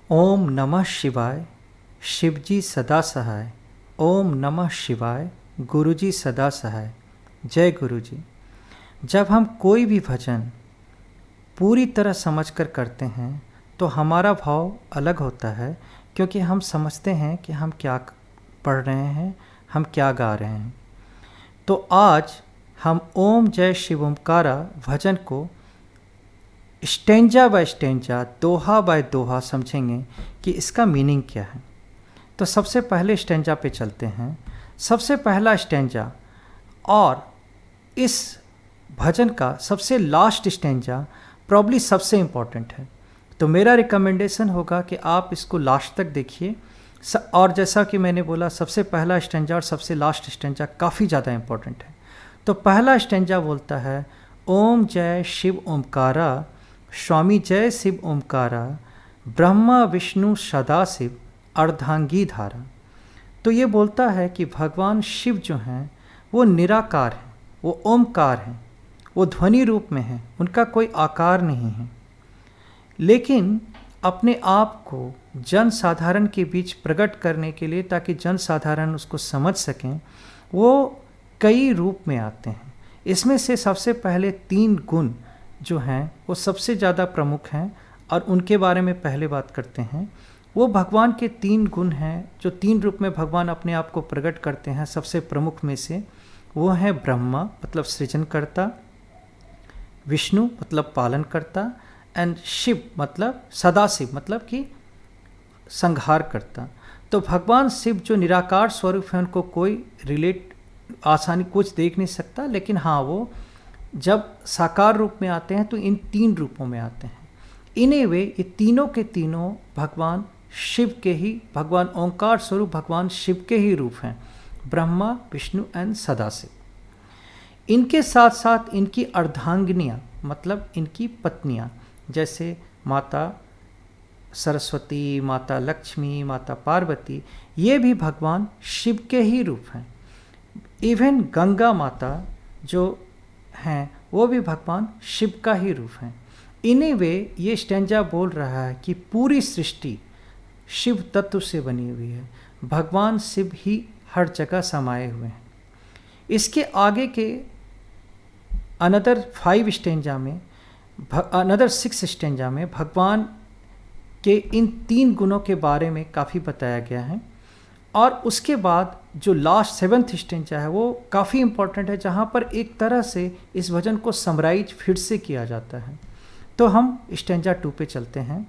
ओम नमः शिवाय। शिवजी सदा सहाय। ओम नमः शिवाय। गुरुजी सदा सहाय। जय गुरुजी। जब हम कोई भी भजन पूरी तरह समझकर करते हैं तो हमारा भाव अलग होता है, क्योंकि हम समझते हैं कि हम क्या पढ़ रहे हैं, हम क्या गा रहे हैं। तो आज हम ओम जय शिव ओमकारा भजन को स्टेंजा बाय स्टेंजा, दोहा बाय दोहा समझेंगे कि इसका मीनिंग क्या है। तो सबसे पहले स्टेंजा पे चलते हैं। सबसे पहला स्टेंजा और इस भजन का सबसे लास्ट स्टेंजा प्रॉब्ली सबसे इम्पॉर्टेंट है, तो मेरा रिकमेंडेशन होगा कि आप इसको लास्ट तक देखिए। और जैसा कि मैंने बोला, सबसे पहला स्टेंजा और सबसे लास्ट स्टेंजा काफ़ी ज़्यादा इम्पॉर्टेंट है। तो पहला स्टेंजा बोलता है, ओम जय शिव ओमकारा, स्वामी जय शिव ओमकारा, ब्रह्मा विष्णु सदाशिव अर्धांगी धारा। तो ये बोलता है कि भगवान शिव जो हैं वो निराकार हैं, वो ओमकार हैं, वो ध्वनि रूप में हैं, उनका कोई आकार नहीं है, लेकिन अपने आप को जन साधारण के बीच प्रकट करने के लिए, ताकि जन साधारण उसको समझ सकें, वो कई रूप में आते हैं। इसमें से सबसे पहले 3 गुण जो हैं वो सबसे ज़्यादा प्रमुख हैं और उनके बारे में पहले बात करते हैं। वो भगवान के 3 गुण हैं जो 3 रूप में भगवान अपने आप को प्रकट करते हैं। सबसे प्रमुख में से वो है ब्रह्मा मतलब सृजनकर्ता, विष्णु मतलब पालनकर्ता, एंड शिव मतलब सदाशिव मतलब कि संहार करता। तो भगवान शिव जो निराकार स्वरूप है, उनको कोई रिलेट आसानी कुछ देख नहीं सकता, लेकिन हाँ, वो जब साकार रूप में आते हैं तो इन 3 रूपों में आते हैं। इन ए वे ये तीनों के तीनों भगवान शिव के ही, भगवान ओंकार स्वरूप भगवान शिव के ही रूप हैं, ब्रह्मा विष्णु एंड सदाशिव। इनके साथ साथ इनकी अर्धांगिनियाँ मतलब इनकी पत्नियाँ, जैसे माता सरस्वती, माता लक्ष्मी, माता पार्वती, ये भी भगवान शिव के ही रूप हैं। इवन गंगा माता जो हैं वो भी भगवान शिव का ही रूप हैं। इन्हीं वे ये स्टेंजा बोल रहा है कि पूरी सृष्टि शिव तत्व से बनी हुई है, भगवान शिव ही हर जगह समाये हुए हैं। इसके आगे के अनदर 5 स्टेंजा में, अनदर 6 स्टेंजा में भगवान के इन 3 गुणों के बारे में काफ़ी बताया गया है। और उसके बाद जो लास्ट 7th स्टेंजा है वो काफ़ी इम्पॉर्टेंट है, जहाँ पर एक तरह से इस भजन को समराइज फिर से किया जाता है। तो हम स्टेंजा 2 पे चलते हैं।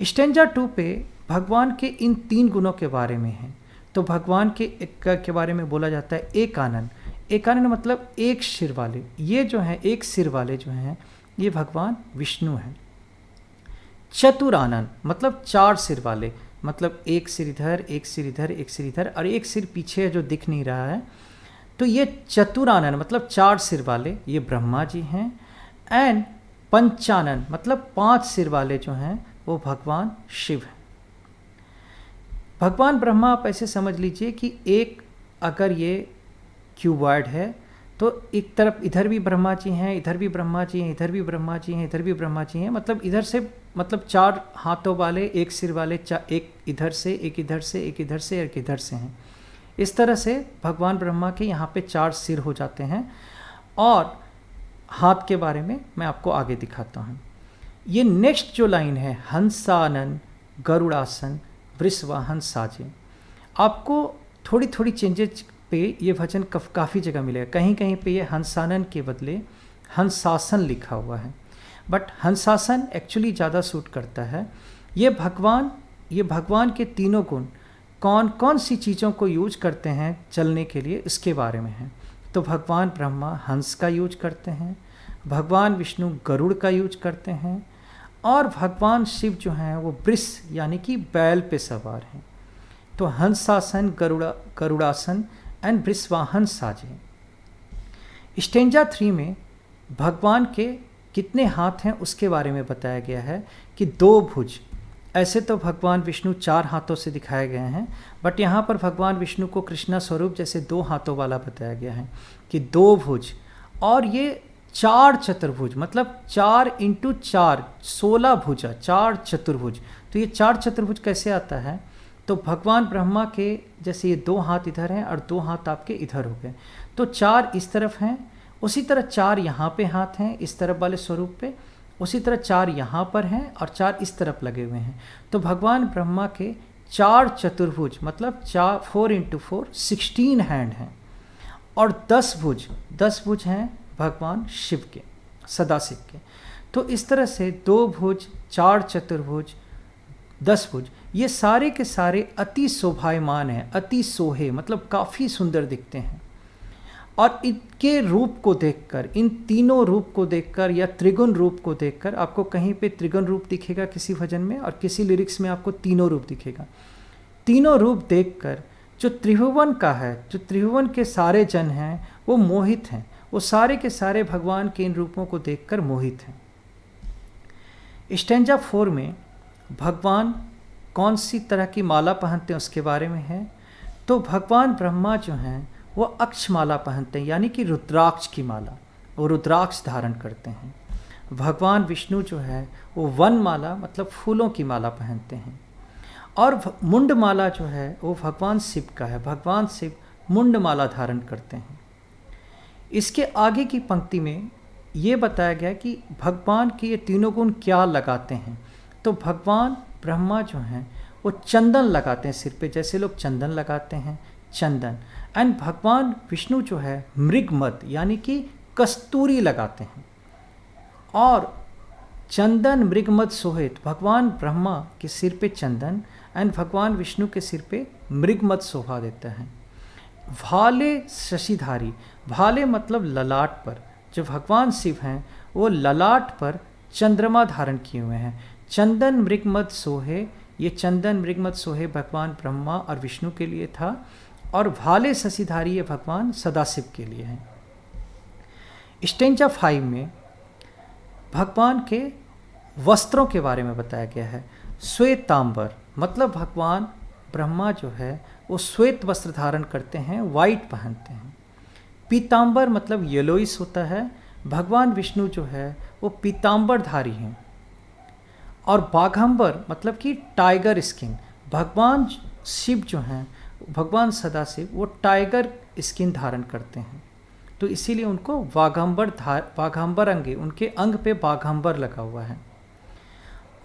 स्टेंजा 2 पे भगवान के इन 3 गुणों के बारे में है। तो भगवान के बारे में बोला जाता है एक आनंद। एक आनंद मतलब एक सिर वाले। ये जो हैं एक सिर वाले जो हैं ये भगवान विष्णु हैं। चतुरानन मतलब 4 सिर वाले, मतलब एक सिर इधर, एक सिर इधर, एक सिर इधर और एक सिर पीछे जो दिख नहीं रहा है। तो ये चतुरानन मतलब 4 सिर वाले, ये ब्रह्मा जी हैं। एंड पंचानन मतलब 5 सिर वाले जो हैं वो भगवान शिव हैं। भगवान ब्रह्मा आप ऐसे समझ लीजिए कि एक अगर ये क्यूबॉइड है तो एक तरफ इधर भी ब्रह्मा जी हैं, इधर भी ब्रह्मा जी हैं, इधर भी ब्रह्मा जी हैं, इधर भी ब्रह्मा जी हैं, मतलब इधर से मतलब 4 हाथों वाले, एक सिर वाले, एक इधर से, एक इधर से, एक इधर से, एक इधर से हैं। इस तरह से भगवान ब्रह्मा के यहाँ पे 4 सिर हो जाते हैं। और हाथ के बारे में मैं आपको आगे दिखाता हूँ। ये नेक्स्ट जो लाइन है, हंसानन गरुड़ासन वृषवाहन साजे, आपको थोड़ी थोड़ी चेंजेज पे ये भजन काफ़ी जगह मिलेगा। कहीं कहीं पे ये हंसानन के बदले हंसासन लिखा हुआ है, बट हंसासन एक्चुअली ज़्यादा सूट करता है। ये भगवान के तीनों गुण कौन कौन सी चीज़ों को यूज करते हैं चलने के लिए, इसके बारे में है। तो भगवान ब्रह्मा हंस का यूज करते हैं, भगवान विष्णु गरुड़ का यूज करते हैं, और भगवान शिव जो हैं वो वृष यानी कि बैल पे सवार हैं। तो हंसासन, गरुड़ासन एंड वृषवाहन साजे। स्टेंजा 3 में भगवान के कितने हाथ हैं उसके बारे में बताया गया है कि 2 भुज। ऐसे तो भगवान विष्णु 4 हाथों से दिखाए गए हैं, बट यहाँ पर भगवान विष्णु को कृष्णा स्वरूप जैसे 2 हाथों वाला बताया गया है कि 2 भुज। और ये 4 चतुर्भुज, मतलब 4 इंटू 4, 16 भुजा, 4 चतुर्भुज। तो ये 4 चतुर्भुज कैसे आता है? तो भगवान ब्रह्मा के जैसे ये 2 हाथ इधर हैं और 2 हाथ आपके इधर हो गए, तो 4 इस तरफ हैं, उसी तरह 4 यहाँ पे हाथ हैं इस तरफ वाले स्वरूप पे, उसी तरह 4 यहाँ पर हैं और 4 इस तरफ लगे हुए हैं। तो भगवान ब्रह्मा के 4 चतुर्भुज मतलब 4 इंटू 4 16 हैंड हैं, और 10 भुज हैं भगवान शिव के, सदाशिव के। तो इस तरह से 2 भुज, 4 चतुर्भुज, 10 भुज, ये सारे के सारे अति शोभायमान हैं, अति सोहे मतलब काफ़ी सुंदर दिखते हैं। और इनके रूप को देखकर, इन तीनों रूप को देखकर या त्रिगुण रूप को देखकर, आपको कहीं पे त्रिगुण रूप दिखेगा किसी भजन में और किसी लिरिक्स में आपको तीनों रूप दिखेगा। तीनों रूप देखकर जो त्रिभुवन का है, जो त्रिभुवन के सारे जन हैं वो मोहित हैं, वो सारे के सारे भगवान के इन रूपों को देखकर मोहित हैं। स्टैंजा 4 में भगवान कौन सी तरह की माला पहनते हैं उसके बारे में है। तो भगवान ब्रह्मा जो हैं वो अक्षमाला पहनते हैं, यानी कि रुद्राक्ष की माला, वो रुद्राक्ष धारण करते हैं। भगवान विष्णु जो है वो वनमाला मतलब फूलों की माला पहनते हैं। और मुंडमाला जो है वो भगवान शिव का है, भगवान शिव मुंडमाला धारण करते हैं। इसके आगे की पंक्ति में ये बताया गया कि भगवान के ये तीनों गुण क्या लगाते हैं। तो भगवान ब्रह्मा जो हैं वो चंदन लगाते हैं सिर पे, जैसे लोग चंदन लगाते हैं, चंदन। एंड भगवान विष्णु जो है मृगमद यानी कि कस्तूरी लगाते हैं। और चंदन मृगमद सोहित, भगवान ब्रह्मा के सिर पे चंदन एंड भगवान विष्णु के सिर पे मृगमद शोभा देता है। भाले शशिधारी, भाले मतलब ललाट पर, जो भगवान शिव हैं वो ललाट पर चंद्रमा धारण किए हुए हैं। चंदन मृगमद सोहे, ये चंदन मृगमद सोहे भगवान ब्रह्मा और विष्णु के लिए था, और भाले शशिधारी ये भगवान सदाशिव के लिए है। स्टेंजा 5 में भगवान के वस्त्रों के बारे में बताया गया है। श्वेतांबर मतलब भगवान ब्रह्मा जो है वो श्वेत वस्त्र धारण करते हैं, वाइट पहनते हैं। पीतांबर मतलब येलोइस होता है, भगवान विष्णु जो है वो पीतांबरधारी हैं। और बाघंबर मतलब कि टाइगर स्किन, भगवान शिव जो हैं, भगवान सदाशिव वो टाइगर स्किन धारण करते हैं, तो इसीलिए उनको बाघंबर अंगे, उनके अंग पे बाघंबर लगा हुआ है।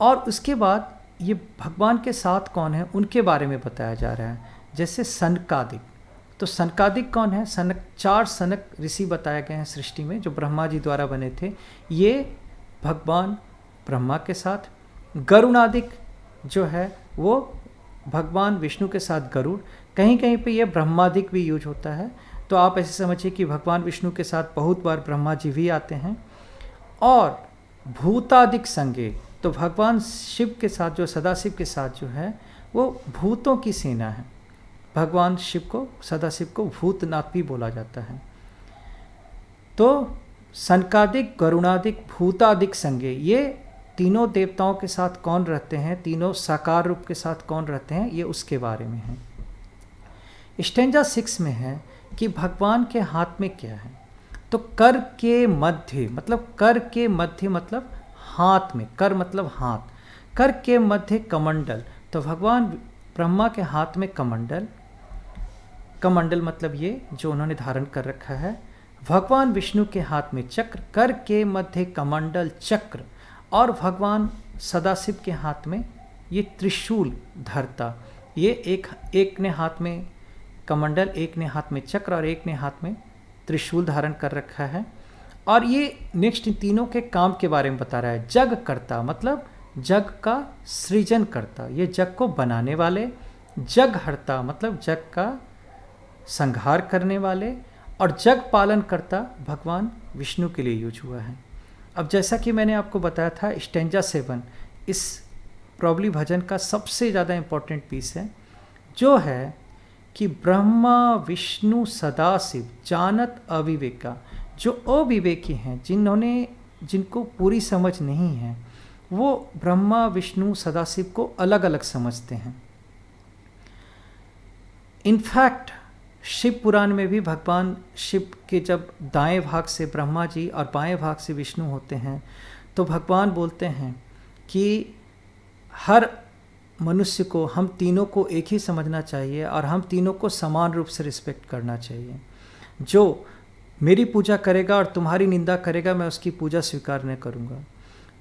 और उसके बाद ये भगवान के साथ कौन है उनके बारे में बताया जा रहा है, जैसे सनकादिक। तो सनकादिक कौन है? 4 सनक ऋषि बताए गए हैं सृष्टि में, जो ब्रह्मा जी द्वारा बने थे, ये भगवान ब्रह्मा के साथ। गरुणादिक जो है वो भगवान विष्णु के साथ गरुड़, कहीं कहीं पे ये ब्रह्मादिक भी यूज होता है, तो आप ऐसे समझिए कि भगवान विष्णु के साथ बहुत बार ब्रह्मा जी भी आते हैं। और भूतादिक संगे, तो भगवान शिव के साथ, जो सदाशिव के साथ जो है वो भूतों की सेना है। भगवान शिव को, सदाशिव को भूतनाथ भी बोला जाता है। तो सनकादिक, गरुणादिक, भूतादिक संगे, ये तीनों देवताओं के साथ कौन रहते हैं, तीनों साकार रूप के साथ कौन रहते हैं, ये उसके बारे में है। स्टेंजा 6 में है कि भगवान के हाथ में क्या है। तो कर के मध्य मतलब, कर के मध्य मतलब हाथ में, कर मतलब हाथ, कर के मध्य कमंडल। तो भगवान ब्रह्मा के हाथ में कमंडल, कमंडल मतलब ये जो उन्होंने धारण कर रखा है। भगवान विष्णु के हाथ में चक्र, कर के मध्य कमंडल चक्र। और भगवान सदाशिव के हाथ में ये त्रिशूल धरता, ये एक ने हाथ में कमंडल, एक ने हाथ में चक्र और एक ने हाथ में त्रिशूल धारण कर रखा है। और ये नेक्स्ट इन तीनों के काम के बारे में बता रहा है। जग करता मतलब जग का सृजन करता, ये जग को बनाने वाले। जग हरता मतलब जग का संहार करने वाले। और जग पालन करता भगवान विष्णु के लिए यूज हुआ है। अब जैसा कि मैंने आपको बताया था, स्टेंजा 7 इस प्रॉब्ली भजन का सबसे ज़्यादा इम्पोर्टेंट पीस है, जो है कि ब्रह्मा विष्णु सदाशिव जानत अविवेका। जो अविवेकी हैं, जिनको पूरी समझ नहीं है, वो ब्रह्मा विष्णु सदाशिव को अलग अलग समझते हैं। इनफैक्ट शिव पुराण में भी भगवान शिव के जब दाएं भाग से ब्रह्मा जी और बाएं भाग से विष्णु होते हैं तो भगवान बोलते हैं कि हर मनुष्य को हम तीनों को एक ही समझना चाहिए और हम तीनों को समान रूप से रिस्पेक्ट करना चाहिए। जो मेरी पूजा करेगा और तुम्हारी निंदा करेगा मैं उसकी पूजा स्वीकार नहीं करूँगा।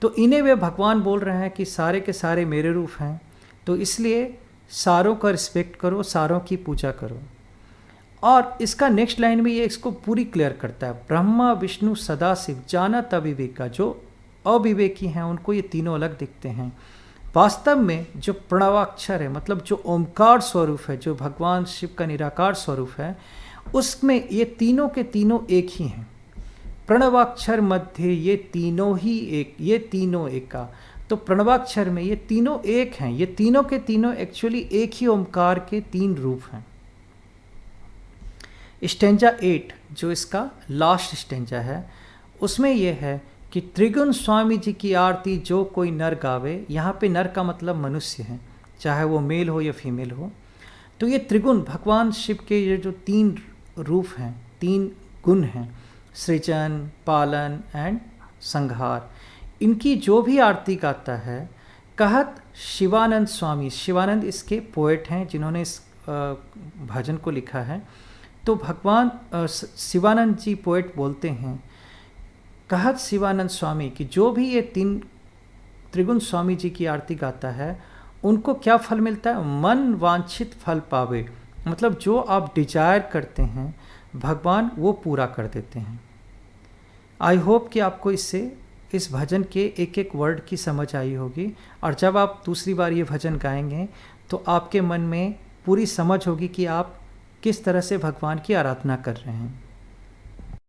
तो इन्हें वे भगवान बोल रहे हैं कि सारे के सारे मेरे रूप हैं, तो इसलिए सारों का रिस्पेक्ट करो, सारों की पूजा करो। और इसका नेक्स्ट लाइन में ये इसको पूरी क्लियर करता है, ब्रह्मा विष्णु सदा शिव जानत अविवेका। जो अविवेकी हैं उनको ये तीनों अलग दिखते हैं। वास्तव में जो प्रणवाक्षर है, मतलब जो ओमकार स्वरूप है, जो भगवान शिव का निराकार स्वरूप है, उसमें ये तीनों के तीनों एक ही हैं। प्रणवाक्षर मध्य ये तीनों ही एक, ये तीनों एक का। तो प्रणवाक्षर में ये तीनों एक हैं, ये तीनों के तीनों एक्चुअली एक ही ओमकार के तीन रूप हैं। स्टेंजा 8 जो इसका लास्ट स्टेंजा है उसमें यह है कि त्रिगुण स्वामी जी की आरती जो कोई नर गावे। यहाँ पे नर का मतलब मनुष्य है, चाहे वो मेल हो या फीमेल हो। तो ये त्रिगुण भगवान शिव के ये जो तीन रूप हैं, तीन गुण हैं, सृजन, पालन एंड संहार, इनकी जो भी आरती गाता है, कहत शिवानंद स्वामी, शिवानंद इसके पोएट हैं जिन्होंने इस भजन को लिखा है। तो भगवान शिवानंद जी पोएट बोलते हैं, कहत शिवानंद स्वामी कि जो भी ये तीन त्रिगुण स्वामी जी की आरती गाता है उनको क्या फल मिलता है, मन वांछित फल पावे। मतलब जो आप डिजायर करते हैं भगवान वो पूरा कर देते हैं। आई होप कि आपको इससे इस भजन के एक एक वर्ड की समझ आई होगी, और जब आप दूसरी बार ये भजन गाएंगे तो आपके मन में पूरी समझ होगी कि आप किस तरह से भगवान की आराधना कर रहे हैं।